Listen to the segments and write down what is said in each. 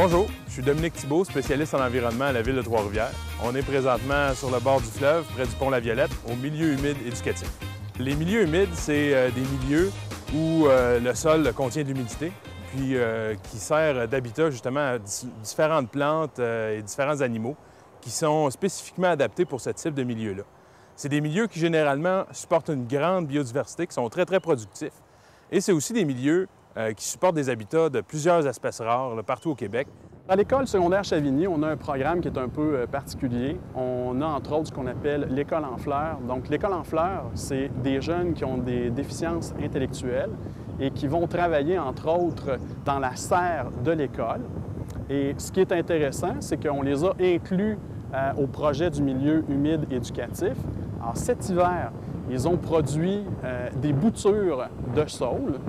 Bonjour, je suis Dominique Thibault, spécialiste en environnement à la Ville de Trois-Rivières. On est présentement sur le bord du fleuve, près du pont La Violette, au milieu humide éducatif. Les milieux humides, c'est des milieux où le sol contient de l'humidité, puis qui sert d'habitat justement à différentes plantes et différents animaux qui sont spécifiquement adaptés pour ce type de milieu-là. C'est des milieux qui généralement supportent une grande biodiversité, qui sont très productifs. Et c'est aussi des milieux qui supportent des habitats de plusieurs espèces rares là, partout au Québec. À l'École secondaire Chavigny, on a un programme qui est un peu particulier. On a entre autres ce qu'on appelle l'École en fleurs. Donc l'École en fleurs, c'est des jeunes qui ont des déficiences intellectuelles et qui vont travailler entre autres dans la serre de l'école. Et ce qui est intéressant, c'est qu'on les a inclus au projet du milieu humide éducatif. Alors cet hiver, ils ont produit des boutures de saules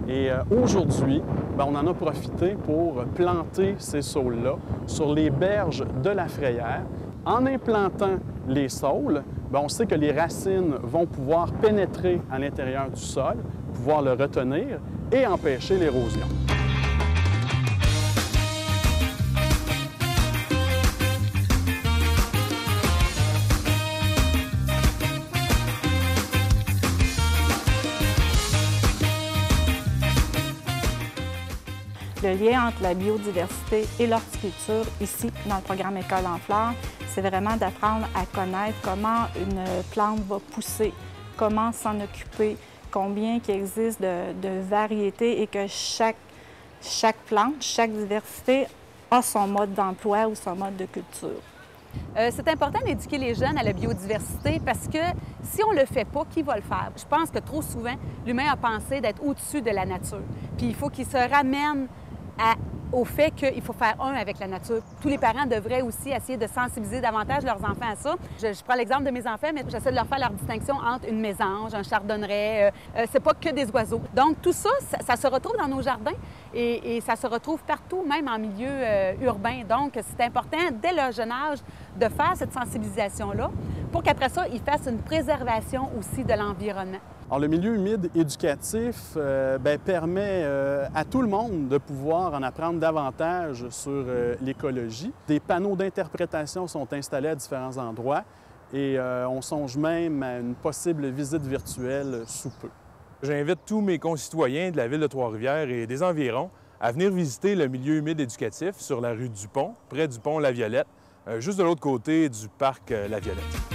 et aujourd'hui, on en a profité pour planter ces saules-là sur les berges de la Frayère. En implantant les saules, on sait que les racines vont pouvoir pénétrer à l'intérieur du sol, pouvoir le retenir et empêcher l'érosion. Le lien entre la biodiversité et l'horticulture, ici, dans le programme École en fleurs, c'est vraiment d'apprendre à connaître comment une plante va pousser, comment s'en occuper, combien il existe de variétés et que chaque plante, chaque diversité a son mode d'emploi ou son mode de culture. C'est important d'éduquer les jeunes à la biodiversité parce que si on ne le fait pas, qui va le faire? Je pense que trop souvent, l'humain a pensé d'être au-dessus de la nature. Puis il faut qu'il se ramène au fait qu'il faut faire un avec la nature. Tous les parents devraient aussi essayer de sensibiliser davantage leurs enfants à ça. Je prends l'exemple de mes enfants, mais j'essaie de leur faire leur distinction entre une mésange, un chardonneret. C'est pas que des oiseaux. Donc tout ça, ça se retrouve dans nos jardins et ça se retrouve partout, même en milieu urbain. Donc c'est important, dès le jeune âge, de faire cette sensibilisation-là pour qu'après ça, ils fassent une préservation aussi de l'environnement. Alors, le milieu humide éducatif permet à tout le monde de pouvoir en apprendre davantage sur l'écologie. Des panneaux d'interprétation sont installés à différents endroits et on songe même à une possible visite virtuelle sous peu. J'invite tous mes concitoyens de la Ville de Trois-Rivières et des environs à venir visiter le milieu humide éducatif sur la rue du Pont, près du pont La Violette, juste de l'autre côté du parc La Violette.